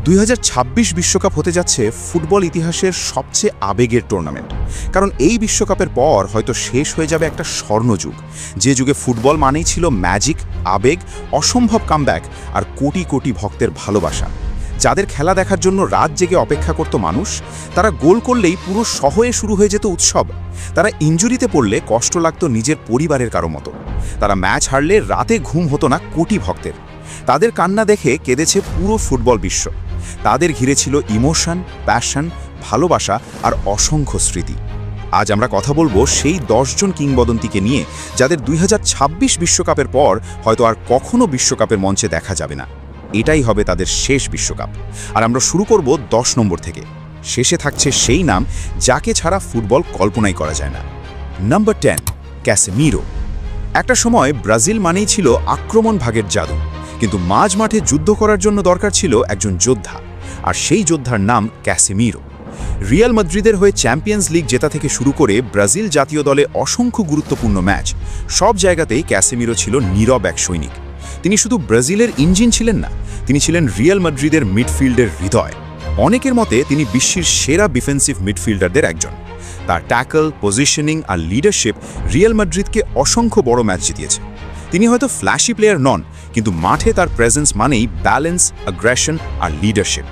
2026 বিশ্বকাপ হতে যাচ্ছে ফুটবল ইতিহাসের সবচেয়ে আবেগের টুর্নামেন্ট। কারণ এই বিশ্বকাপের পর হয়তো শেষ হয়ে যাবে একটা স্বর্ণযুগ, যে যুগে ফুটবল মানেই ছিল ম্যাজিক, আবেগ, অসম্ভব কামব্যাক আর কোটি কোটি ভক্তের ভালোবাসা। যাদের খেলা দেখার জন্য রাত জেগে অপেক্ষা করত মানুষ, তারা গোল করলেই পুরো শহরে শুরু হয়ে যেত উৎসব। তারা ইনজুরিতে পড়লে কষ্ট লাগত নিজের পরিবারের কারো মতো। তারা ম্যাচ হারলে রাতে ঘুম হতো না কোটি ভক্তের। তাদের কান্না দেখে কেঁদেছে পুরো ফুটবল বিশ্ব। তাদের ঘিরে ছিল ইমোশন, প্যাশন, ভালোবাসা আর অসংখ্য স্মৃতি। আজ আমরা কথা বলবো সেই 10 জন কিংবদন্তিকে নিয়ে, যাদের 2026 বিশ্বকাপের পর হয়তো আর কখনো বিশ্বকাপের মঞ্চে দেখা যাবে না। এটাই হবে তাদের শেষ বিশ্বকাপ। আর আমরা শুরু করব 10 নম্বর থেকে। শেষে থাকছে সেই নাম যাকে ছাড়া ফুটবল কল্পনাই করা যায় না। Number 10, Casemiro. একটা সময় ব্রাজিল মানেই ছিল আক্রমণ ভাগের জাদু, কিন্তু মাঝ মাঠে যুদ্ধ করার জন্য দরকার ছিল একজন যোদ্ধা, আর সেই যোদ্ধার নাম ক্যাসেমিরো। রিয়াল মাদ্রিদের হয়ে চ্যাম্পিয়ন্স লিগ জেতা থেকে শুরু করে ব্রাজিল জাতীয় দলে অসংখ্য গুরুত্বপূর্ণ ম্যাচ, সব জায়গাতেই ক্যাসেমিরো ছিল নীরব এক সৈনিক। তিনি শুধু ব্রাজিলের ইঞ্জিন ছিলেন না, তিনি ছিলেন রিয়াল মাদ্রিদের মিডফিল্ডের হৃদয়। অনেকের মতে তিনি বিশ্বের সেরা ডিফেন্সিভ মিডফিল্ডারদের একজন। তার ট্যাকল, পজিশনিং আর লিডারশিপ রিয়াল মাদ্রিদকে অসংখ্য বড় ম্যাচ জিতিয়েছে। তিনি হয়তো ফ্ল্যাশি প্লেয়ার নন, কিন্তু মাঠে তার প্রেজেন্স মানেই ব্যালেন্স, অ্যাগ্রেশন আর লিডারশিপ।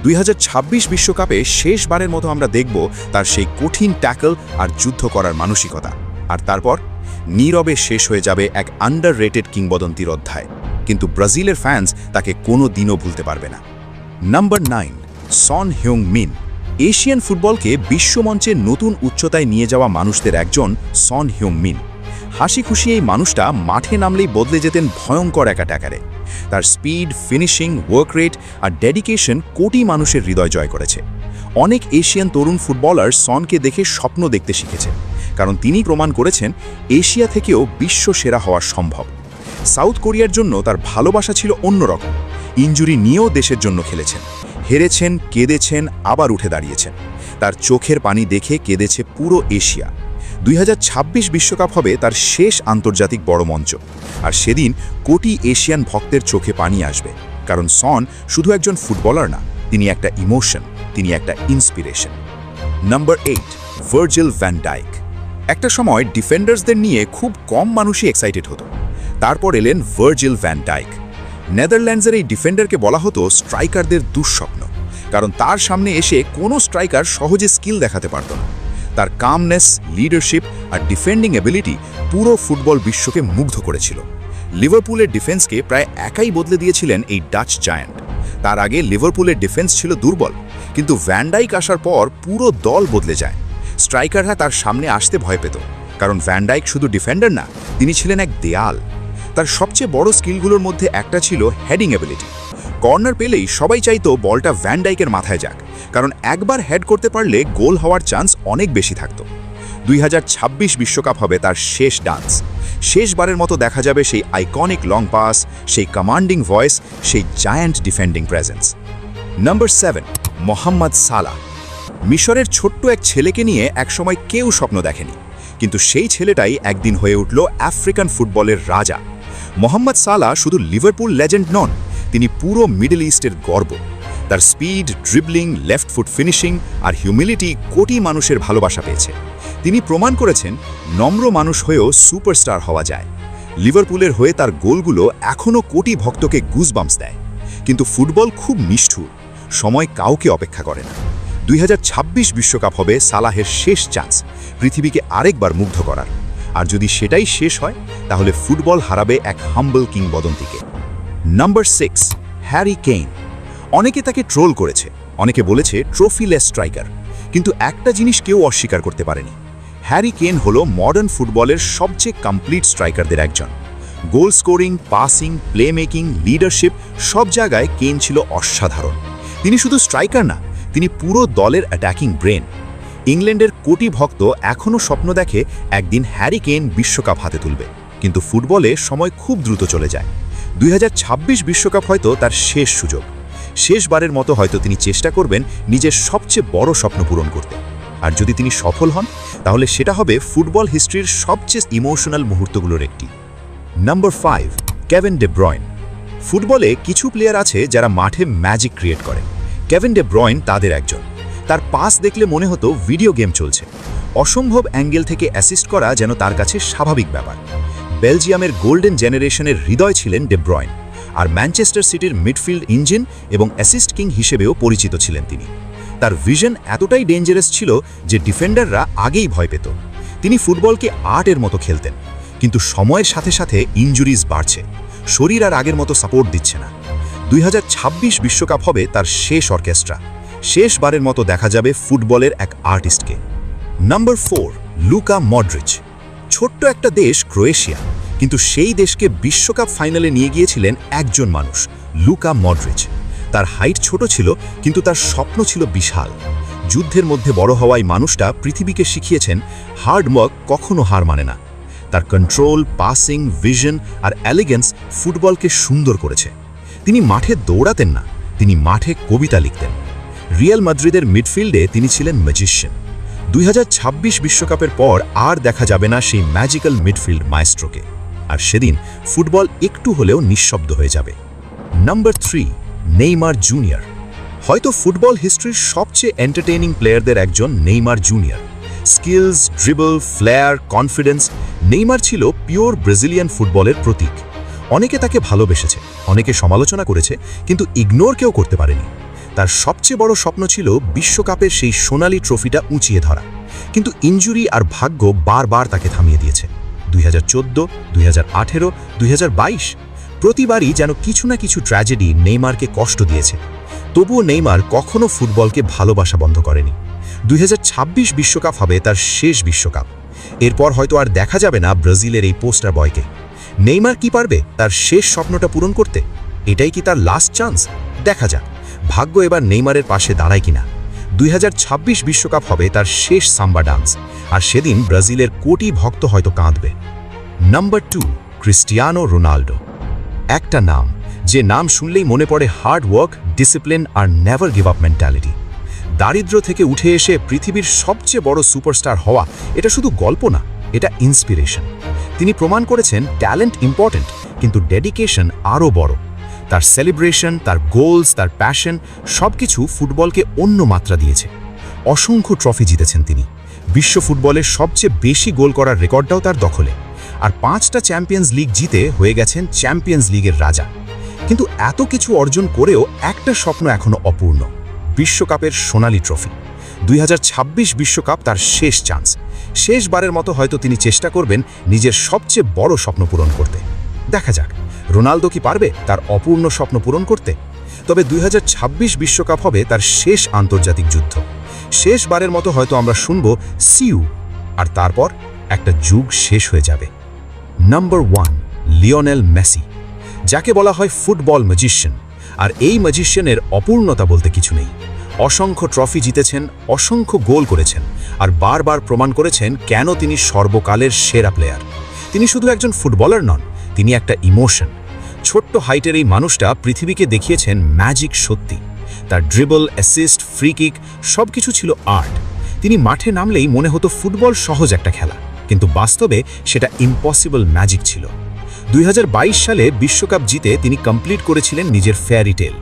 2026 বিশ্বকাপে শেষবারের মতো আমরা দেখব তার সেই কঠিন ট্যাকল আর যুদ্ধ করার মানসিকতা। আর তারপর নীরবে শেষ হয়ে যাবে এক আন্ডাররেটেড কিংবদন্তির অধ্যায়, কিন্তু ব্রাজিলের ফ্যান্স তাকে কোনো দিনও ভুলতে পারবে না। নাম্বার 9, সন হিউং মিন। এশিয়ান ফুটবলকে বিশ্বমঞ্চে নতুন উচ্চতায় নিয়ে যাওয়া মানুষদের একজন সন হিউং মিন। হাসি খুশি এই মানুষটা মাঠে নামলেই বদলে যেতেন ভয়ঙ্কর এক অ্যাটাকারে। তার স্পিড, ফিনিশিং, ওয়ার্ক রেট আর ডেডিকেশন কোটি মানুষের হৃদয় জয় করেছে। অনেক এশিয়ান তরুণ ফুটবলার সনকে দেখে স্বপ্ন দেখতে শিখেছে, কারণ তিনি প্রমাণ করেছেন এশিয়া থেকেও বিশ্ব সেরা হওয়া সম্ভব। সাউথ কোরিয়ার জন্য তার ভালোবাসা ছিল অন্যরকম। ইনজুরি নিয়েও দেশের জন্য খেলেছেন, হেরেছেন, কেঁদেছেন, আবার উঠে দাঁড়িয়েছেন। তার চোখের পানি দেখে কেঁদেছে পুরো এশিয়া। 2026 বিশ্বকাপ হবে তার শেষ আন্তর্জাতিক বড় মঞ্চ, আর সেদিন কোটি এশিয়ান ভক্তের চোখে পানি আসবে, কারণ সন শুধু একজন ফুটবলার না, তিনি একটা ইমোশন, তিনি একটা inspiration. Number 8, Virgil van Dijk. একটা সময় ডিফেন্ডার্সদের নিয়ে খুব কম মানুষই এক্সাইটেড হতো। তারপর এলেন ভার্জিল ভ্যান ডাইক। নেদারল্যান্ডসের এই ডিফেন্ডারকে বলা হতো স্ট্রাইকারদের দুঃস্বপ্ন, কারণ তার সামনে এসে কোনো স্ট্রাইকার সহজে স্কিল দেখাতে পারত না। তার কামনেস, লিডারশিপ আর ডিফেন্ডিং এবিলিটি পুরো ফুটবল বিশ্বকে মুগ্ধ করেছিল। লিভারপুলের ডিফেন্সকে প্রায় একাই বদলে দিয়েছিলেন এই ডাচ জায়ান্ট। তার আগে লিভারপুলের ডিফেন্স ছিল দুর্বল, কিন্তু ভ্যান ডাইক আসার পর পুরো দল বদলে যায়। স্ট্রাইকাররা তার সামনে আসতে ভয় পেত, কারণ ভ্যান ডাইক শুধু ডিফেন্ডার না, তিনি ছিলেন এক দেয়াল। তার সবচেয়ে বড় স্কিলগুলোর মধ্যে একটা ছিল হেডিং এবিলিটি। কর্নার পেলেই সবাই চাইতো বলটা ভ্যান ডাইকের মাথায় যাক, কারণ একবার হেড করতে পারলে গোল হওয়ার চান্স অনেক বেশি থাকত। 2026 বিশ্বকাপ হবে তার শেষ ডান্স। শেষবারের মতো দেখা যাবে সেই আইকনিক লং পাস, সেই কমান্ডিং ভয়েস, সেই giant defending presence. Number 7, Mohamed Salah. মিশরের ছোট্ট এক ছেলেকে নিয়ে একসময় কেউ স্বপ্ন দেখেনি, কিন্তু সেই ছেলেটাই একদিন হয়ে উঠল আফ্রিকান ফুটবলের রাজা। মোহাম্মদ সালাহ শুধু লিভারপুল লেজেন্ড নন, তিনি পুরো মিডল ইস্টের গর্ব। তার speed, dribbling, left foot finishing আর হিউমিলিটি কোটি মানুষের ভালোবাসা পেয়েছে। তিনি প্রমাণ করেছেন নম্র মানুষ হয়েও সুপারস্টার হওয়া যায়। লিভারপুলের হয়ে তার গোলগুলো এখনও কোটি ভক্তকে গুজবাম্পস দেয়। কিন্তু ফুটবল খুব নিষ্ঠুর, সময় কাউকে অপেক্ষা করে না। 2026 বিশ্বকাপ হবে সালাহের শেষ চান্স, পৃথিবীকে আরেকবার মুগ্ধ করার। আর যদি সেটাই শেষ হয়, তাহলে ফুটবল হারাবে এক হাম্বল কিংবদন্তিকে। Number 6, Harry Kane. অনেকে তাকে ট্রোল করেছে, অনেকে বলেছে ট্রফিলেস স্ট্রাইকার, কিন্তু একটা জিনিস কেউ অস্বীকার করতে পারেনি। হ্যারি কেইন হলো মডার্ন ফুটবলের সবচেয়ে কমপ্লিট স্ট্রাইকারদের একজন। Goal scoring, passing, play making, leadership, সব জায়গায় কেইন ছিল অসাধারণ। তিনি শুধু স্ট্রাইকার না, তিনি পুরো দলের অ্যাটাকিং ব্রেন। ইংল্যান্ডের কোটি ভক্ত এখনও স্বপ্ন দেখে একদিন হ্যারি কেইন বিশ্বকাপ হাতে তুলবে, কিন্তু ফুটবলে সময় খুব দ্রুত চলে যায়। 2026 বিশ্বকাপ হয়তো তার শেষ সুযোগ। শেষবারের মতো হয়তো তিনি চেষ্টা করবেন নিজের সবচেয়ে বড় স্বপ্ন পূরণ করতে। আর যদি তিনি সফল হন, তাহলে সেটা হবে ফুটবল হিস্ট্রির সবচেয়ে ইমোশনাল মুহূর্তগুলোর একটি। Number 5, Kevin De Bruyne. ফুটবলে কিছু প্লেয়ার আছে যারা মাঠে ম্যাজিক ক্রিয়েট করে। কেভিন ডে ব্রয়ন তাদের একজন। তার পাস দেখলে মনে হতো ভিডিও গেম চলছে। অসম্ভব অ্যাঙ্গেল থেকে অ্যাসিস্ট করা যেন তার কাছে স্বাভাবিক ব্যাপার। বেলজিয়ামের গোল্ডেন জেনারেশনের হৃদয় ছিলেন ডে ব্রয়ন, আর ম্যানচেস্টার সিটির মিডফিল্ড ইঞ্জিন এবং অ্যাসিস্ট কিং হিসেবেও পরিচিত ছিলেন তিনি। তার ভিশন এতটাই ডেঞ্জারাস ছিল যে ডিফেন্ডাররা আগেই ভয় পেত। তিনি ফুটবলকে আর্টের মতো খেলতেন, কিন্তু সময়ের সাথে সাথে ইনজুরিজ বাড়ছে, শরীর আর আগের মতো সাপোর্ট দিচ্ছে না। 2026 বিশ্বকাপ হবে তার শেষ অর্কেস্ট্রা। শেষবারের মতো দেখা যাবে ফুটবলের এক আর্টিস্টকে। Number 4, Luka Modric. ছোট্ট একটা দেশ ক্রোয়েশিয়া, কিন্তু সেই দেশকে বিশ্বকাপ ফাইনালে নিয়ে গিয়েছিলেন একজন মানুষ, লুকা মডরিচ। তার হাইট ছোট ছিল, কিন্তু তার স্বপ্ন ছিল বিশাল। যুদ্ধের মধ্যে বড় হওয়ায় মানুষটা পৃথিবীকে শিখিয়েছেন হার্ড ওয়ার্ক কখনো হার মানে না। তার কন্ট্রোল, পাসিং, ভিশন আর এলিগেন্স ফুটবলকে সুন্দর করেছে। তিনি মাঠে দৌড়াতেন না, তিনি মাঠে কবিতা লিখতেন। রিয়াল মাদ্রিদের মিডফিল্ডে তিনি ছিলেন ম্যাজিশিয়ান। 2026 বিশ্বকাপের পর আর দেখা যাবে না সেই ম্যাজিক্যাল মিডফিল্ড মায়েস্ট্রোকে, আর সেদিন ফুটবল একটু হলেও নিঃশব্দ হয়ে যাবে। Number 3, Neymar junior. হয়তো ফুটবল হিস্ট্রির সবচেয়ে এন্টারটেইনিং প্লেয়ারদের একজন Neymar junior. Skills, dribble, flair, confidence, Neymar ছিল পিওর ব্রাজিলিয়ান ফুটবলের প্রতীক। অনেকে তাকে ভালোবেসেছে, অনেকে সমালোচনা করেছে, কিন্তু ইগনোর কেউ করতে পারেনি। তার সবচেয়ে বড় স্বপ্ন ছিল বিশ্বকাপের সেই সোনালি ট্রফিটা উঁচিয়ে ধরা, কিন্তু ইনজুরি আর ভাগ্য বারবার তাকে থামিয়ে দিয়েছে। 2014, 2018, 2022 প্রতিবারই যেন কিছু না কিছু ট্র্যাজেডি নেইমারকে কষ্ট দিয়েছে। তবুও নেইমার কখনো ফুটবলকে ভালোবাসা বন্ধ করেনি। 2026 বিশ্বকাপ হবে তার শেষ বিশ্বকাপ। এরপর হয়তো আর দেখা যাবে না ব্রাজিলের এই পোস্টার বয়কে। নেইমার কি পারবে তার শেষ স্বপ্নটা পূরণ করতে? এটাই কি তার লাস্ট চান্স? দেখা যাক ভাগ্য এবার নেইমারের পাশে দাঁড়ায় কিনা। 2026 বিশ্বকাপ হবে তার শেষ সাম্বা ডান্স, আর সেদিন ব্রাজিলের কোটি ভক্ত হয়তো কাঁদবে। Number 2, Cristiano Ronaldo. একটা নাম, যে নাম শুনলেই মনে পড়ে হার্ড ওয়ার্ক, ডিসিপ্লিন আর নেভার গিভ আপ মেন্টালিটি। দারিদ্র থেকে উঠে এসে পৃথিবীর সবচেয়ে বড় সুপারস্টার হওয়া এটা শুধু গল্প না, এটা ইন্সপিরেশন। তিনি প্রমাণ করেছেন ট্যালেন্ট ইম্পর্ট্যান্ট, কিন্তু ডেডিকেশন আরও বড়। তার সেলিব্রেশন, তার গোলস, তার প্যাশন সবকিছু ফুটবলকে অন্য মাত্রা দিয়েছে। অসংখ্য ট্রফি জিতেছেন তিনি। বিশ্ব ফুটবলের সবচেয়ে বেশি গোল করার রেকর্ডটাও তার দখলে, আর 5টা চ্যাম্পিয়ন্স লিগ জিতে হয়ে গেছেন চ্যাম্পিয়ন্স লিগের রাজা। কিন্তু এত কিছু অর্জন করেও একটা স্বপ্ন এখনো অপূর্ণ, বিশ্বকাপের সোনালি ট্রফি। 2026 বিশ্বকাপ তার শেষ চান্স। শেষবারের মতো হয়তো তিনি চেষ্টা করবেন নিজের সবচেয়ে বড় স্বপ্ন পূরণ করতে। দেখা যাক রোনালদো কি পারবে তার অপূর্ণ স্বপ্ন পূরণ করতে। তবে 2026 বিশ্বকাপ হবে তার শেষ আন্তর্জাতিক যুদ্ধ। শেষবারের মতো হয়তো আমরা শুনব সিউ, আর তারপর একটা যুগ শেষ হয়ে যাবে। নাম্বার 1, লিওনেল মেসি, যাকে বলা হয় ফুটবল ম্যাজিশিয়ান। আর এই ম্যাজিশিয়ানের অপূর্ণতা বলতে কিছু নেই। অসংখ্য ট্রফি জিতেছেন, অসংখ্য গোল করেছেন, আর বারবার প্রমাণ করেছেন কেন তিনি সর্বকালের সেরা প্লেয়ার। তিনি শুধু একজন ফুটবলার নন, তিনি একটা ইমোশন। ছোট্ট হাইটের এই মানুষটা পৃথিবীকে দেখিয়েছেন ম্যাজিক সত্যি। তার ড্রিবল, অ্যাসিস্ট, ফ্রি কিক সবকিছু ছিল আর্ট। তিনি মাঠে নামলেই মনে হতো ফুটবল সহজ একটা খেলা, কিন্তু বাস্তবে সেটা ইম্পসিবল ম্যাজিক ছিল। 2022 সালে বিশ্বকাপ জিতে তিনি কমপ্লিট করেছিলেন নিজের ফেয়ারি টেল,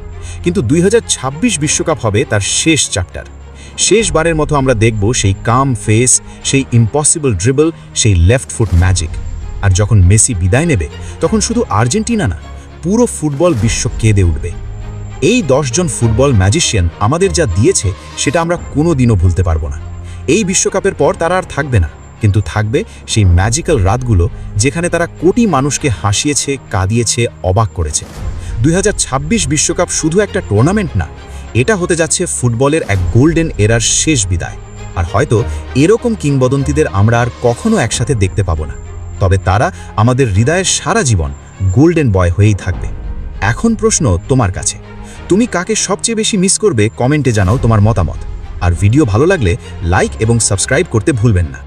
কিন্তু 2026 বিশ্বকাপ হবে তার শেষ চ্যাপ্টার। শেষবারের মতো আমরা দেখব সেই কাম ফেস, সেই ইম্পসিবল ড্রিবল, সেই লেফট ফুট ম্যাজিক। আর যখন মেসি বিদায় নেবে, তখন শুধু আর্জেন্টিনা না, পুরো ফুটবল বিশ্ব কেঁদে উঠবে। এই 10 জন ফুটবল ম্যাজিশিয়ান আমাদের যা দিয়েছে সেটা আমরা কোনোদিনও ভুলতে পারবো না। এই বিশ্বকাপের পর তারা আর থাকবে না, কিন্তু থাকবে সেই ম্যাজিক্যাল রাতগুলো যেখানে তারা কোটি মানুষকে হাসিয়েছে, কাঁদিয়েছে, অবাক করেছে। 2026 বিশ্বকাপ শুধু একটা টুর্নামেন্ট না, এটা হতে যাচ্ছে ফুটবলের এক গোল্ডেন এরার শেষ বিদায়। আর হয়তো এরকম কিংবদন্তিদের আমরা আর কখনো একসাথে দেখতে পাবো না, তবে তারা আমাদের হৃদয়ের সারা জীবন গোল্ডেন বয় হয়েই থাকবে। এখন প্রশ্ন তোমার কাছে, তুমি কাকে সবচেয়ে বেশি মিস করবে? কমেন্টে জানাও তোমার মতামত। আর ভিডিও ভালো লাগলে লাইক এবং সাবস্ক্রাইব করতে ভুলবেন না।